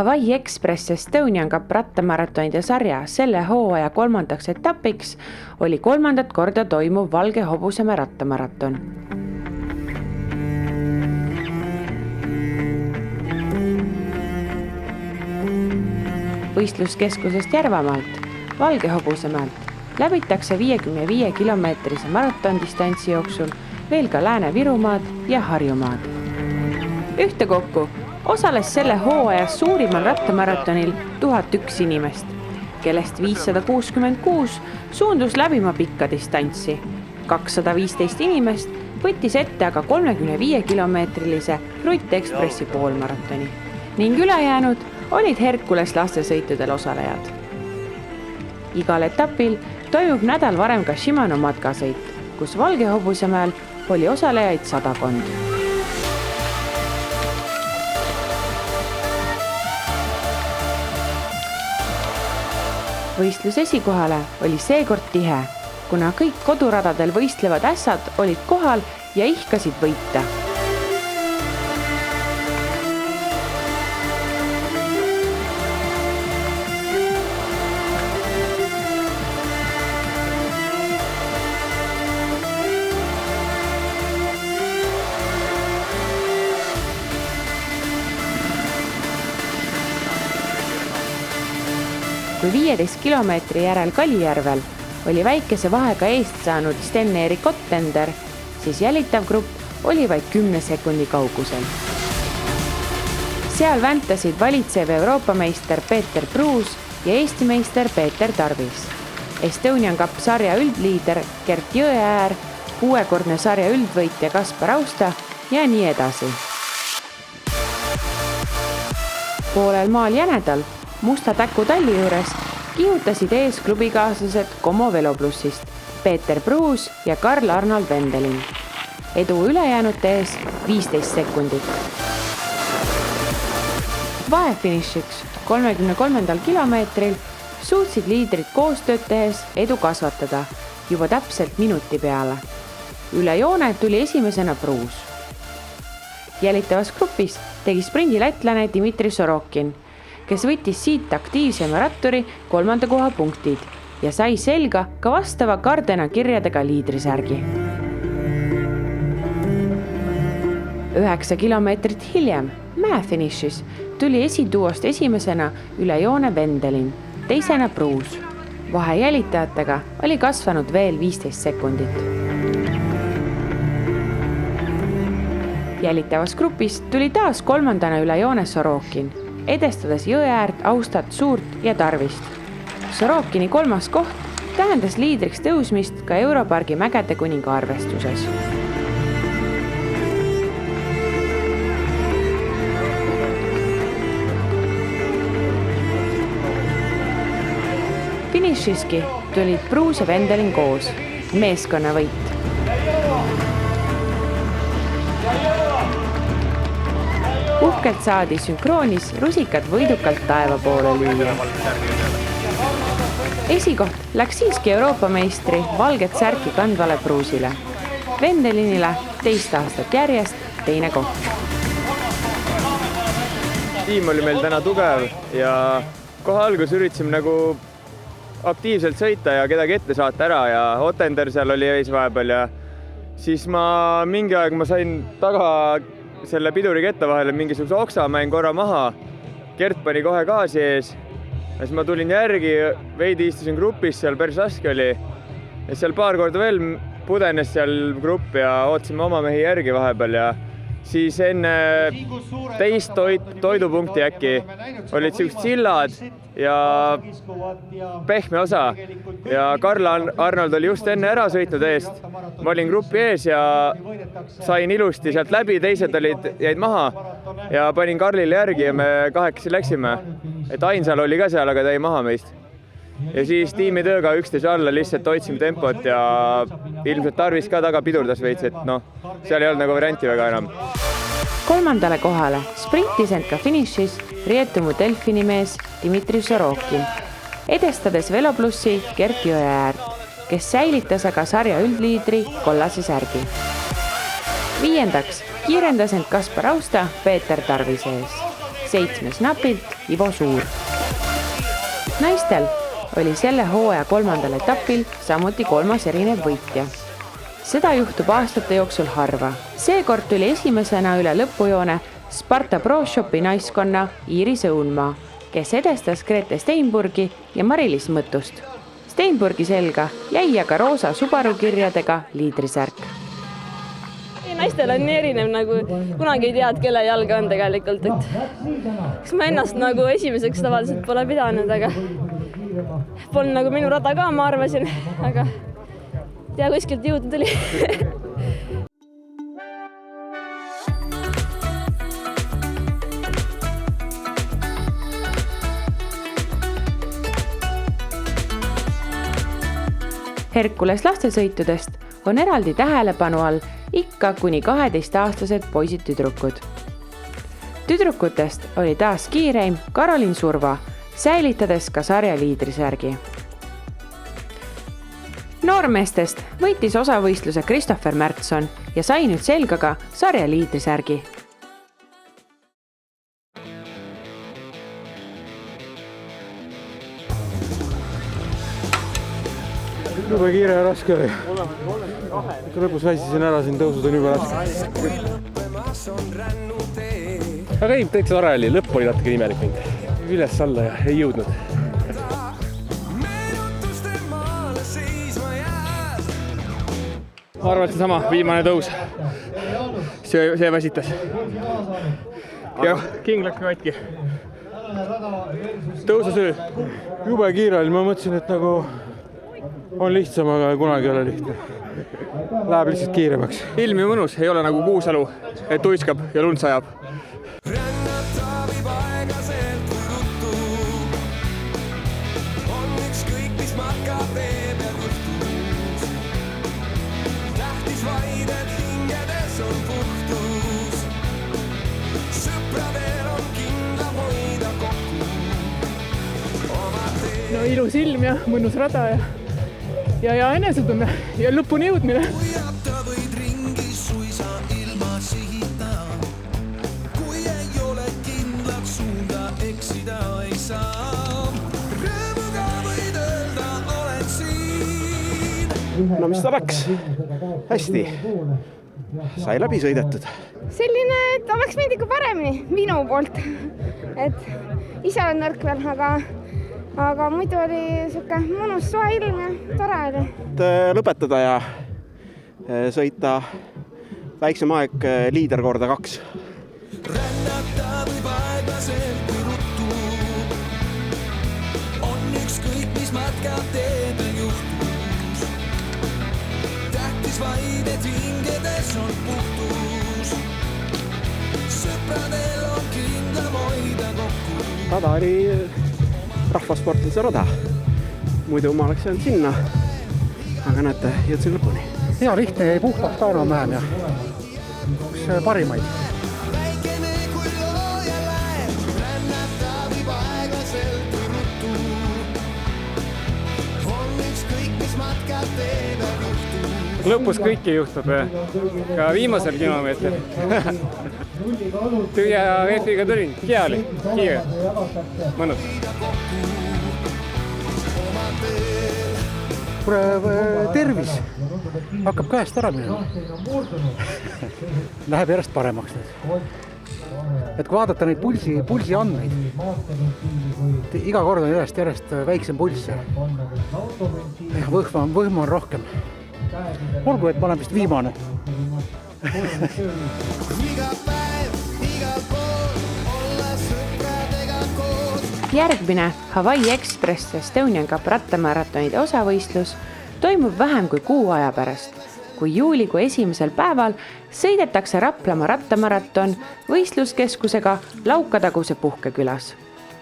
Hawaii Express Estonian Cup rattamaratonide sarja selle hooaja 3. etapiks oli 3. korda toimuv Valge Hobusemäe rattamaraton. Võistluskeskusest Järvamaalt, Valge Hobusemäelt läbitakse 55 kilomeetrise maratondistantsi jooksul veel ka Lääne-Virumaad ja Harjumaad. Ühtekokku osales selle hooajas suurimal rattamaratonil 1001 inimest, kellest 566 suundus läbima pikka distantsi. 215 inimest võttis ette aga 35-kilomeetrilise Rutt Ekspressi poolmaratoni ning ülejäänud olid Herkules lastesõitudel osalejad. Igal etapil toimub nädal varem ka Shimano matkasõit, kus Valge Hobusemäel oli osalejaid 100. Võistlus esikohale oli seekord tihe, kuna kõik koduradadel võistlevad ässad olid kohal ja ihkasid võita. Kui 15 kilomeetri järel Kalijärvel oli väikese vahega eest saanud Sten-Erik Ottender, siis jälitav grupp oli vaid 10 sekundi kaugusel. Seal väntasid valitsev Euroopa meister Peeter Pruus ja Eesti meister Peeter Tarvis, Estonian Cup sarja üldliider Gert Jõeäär, 6-kordne sarja üldvõitja Kaspar Austa ja nii edasi. Poolel maal Jänedal Musta Täku talli juures kihutasid ees klubikaaslased Como Veloplussist Peeter Pruus ja Karl-Arnold Vendelin. Edu ülejäänute ees 15 sekundit. Vahefinišiks 33. kilomeetril suutsid liidrid koostööd tehes edu kasvatada juba täpselt minuti peale. Üle joone tuli esimesena Pruus. Jälitavas grupis tegi sprindi lätlane Dmitri Sorokin, kes võttis siit aktiivsema ratturi 3. koha punktid ja sai selga ka vastava Gardena kirjadega liidrisärgi. 9 kilomeetrit hiljem mäefinišis tuli esituost esimesena üle joone Vendelin, teisena Pruus. Vahe jälitajatega oli kasvanud veel 15 sekundit. Jälitavas grupis tuli taas 3. üle joone Sorokin, edestades Jõeäärt, Austat, Suurt ja Tarvist. Sorokini 3. koht tähendas liidriks tõusmist ka Europargi Mägede kuninga arvestuses. Finišiski tulid Pruus ja Vendelin koos, meeskonnavõit. Uhkelt saadi sünkroonis rusikad võidukalt taeva poole lüüa. Esikoht läks siiski Euroopa meistri valget särki kandvale Pruusile. Vendelinile 2 aastat järjest teine koht. Tiim oli meil täna tugev ja kohe algus üritasime nagu aktiivselt sõita ja kedagi ette saata ära ja Ottender seal oli ees vahepeal ja siis mingi aeg ma sain taga selle piduri ketta vahele mingisuguse oksa, mäin korra maha. Gert pani kohe gaasi ees. Ja siis ma tulin järgi, veidi istusin grupis, seal päris raske oli. Ja seal paar korda veel pudenes seal grupp ja ootasime oma mehi järgi vahepeal ja siis enne teist toidupunkti äkki olid siuksed sillad ja pehme osa ja Karl-Arnold oli just enne ära sõitnud eest. Ma olin grupi ees ja sain ilusti sealt läbi, teised jäid maha ja panin Karlile järgi ja me 8 läksime. Et Ainsal oli ka seal, aga ta jäi maha meist. Ja siis tiimi tööga 11 alla lihtsalt hoidsime tempot ja ilmselt Tarvis ka taga pidurdas veits, et seal ei olnud nagu varianti väga enam. 3. kohale sprintis end ka finišis Rietumu Delfini mees Dmitri Sorokin, edestades Veloplussi Gert Jõeäärt, kes säilitas aga sarja üldliidri kollase särgi. 5. kiirendas end Kaspar Austa Peeter Tarvise ees. 7. napilt Ivo Suur. Naistel oli selle hooaja 3. etapil samuti 3. erinev võitja. Seda juhtub aastate jooksul harva. Seekord tuli esimesena üle lõpujoone Sparta Pro Shopi naiskonna Iiris Õunmaa, kes edestas Grete Steinburgi ja Mari-Liis Mõttust. Steinburgi selga jäi aga roosa Subaru kirjadega liidrisärk. Naistel on nii erinev, nagu kunagi ei tead, kelle jalga on tegelikult, eks ma ennast nagu esimeseks tavaliselt pole pidanud, aga polnud nagu minu rada ka, ma arvasin, aga tea kuskilt jõudu tuli. Herkules lastesõitudest on eraldi tähelepanu all ikka kuni 12-aastased poisid-tüdrukud. Tüdrukutest oli taas kiireim Karolin Surva, säilitades ka sarja liidrisärgi. Noormeestest võitis osavõistluse Christopher Märtson ja sai nüüd selga ka sarja liidrisärgi. Jube kiire ja raske oli. Lõpus väsisin ära, siin tõusud on juba raske. Aga ei, täitsa tore oli, lõpp oli natuke imelik mind. Üles alla ja ei jõudnud. Ma arvan, et see sama viimane tõus. See väsitas. Ja king läks katki. Tõusa süü. Jube kiire oli, ma mõtlesin, et nagu on lihtsam, aga kunagi ei ole lihtne. Läheb lihtsalt kiiremaks. Ilm ju mõnus, ei ole nagu Kuusalu, et tuiskab ja lund sajab. No ilus ilm ja mõnus rada ja enesetunne ja lõpuni jõudmine. No mis ta läks? Hästi. Sai läbi sõidetud. Selline, et oleks meid ikka paremini minu poolt. Et ise olen nõrk veel, aga muidu oli siuke mõnus soe ilm ja tore oli. Lõpetada ja sõita väiksem aeg liider korda 2. Rännata võib aeglaselt kui ruttu. On ükskõik, mis matkad teeb juhtus. Tähtis vaid, et hingedes on puhtus. Sõpradel on kindlam hoida kokku. Rada oli rahvasportlase rada. Muidu ma oleks jäänud sinna, aga näete, jõudsin lõpuni. Hea lihtne jäi puhtalt Taanomäen ja üks parimaid. Väikene kui looja läheb, rännata viib aeglaselt kui ruttu. On ükskõik, mis matkad teeb juhtu. Lõpus kõiki juhtub, ka viimasel kilomeetril. Tüüa veepiga tulin, hea oli, kiire, mõnus. Tervis hakkab käest ära minema. Läheb järjest paremaks nüüd. Et kui vaadata neid pulsi andmeid, iga kord on järjest väiksem pulss ja võhm on rohkem. Olgu, et ma olen vist viimane. Järgmine Hawaii Express Estonian Cup rattamaratonide osavõistlus toimub vähem kui kuu aja pärast, kui juulikuu esimesel päeval sõidetakse Raplamaa rattamaraton võistluskeskusega Laukataguse Puhkekülas.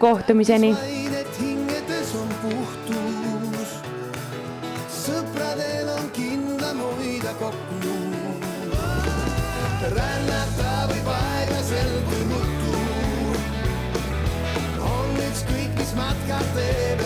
Kohtumiseni! Sõpradel on kindlam hoida kokku. Rännata võib aeglaselt kui ruttu. On ükskõik, mis matkad teeb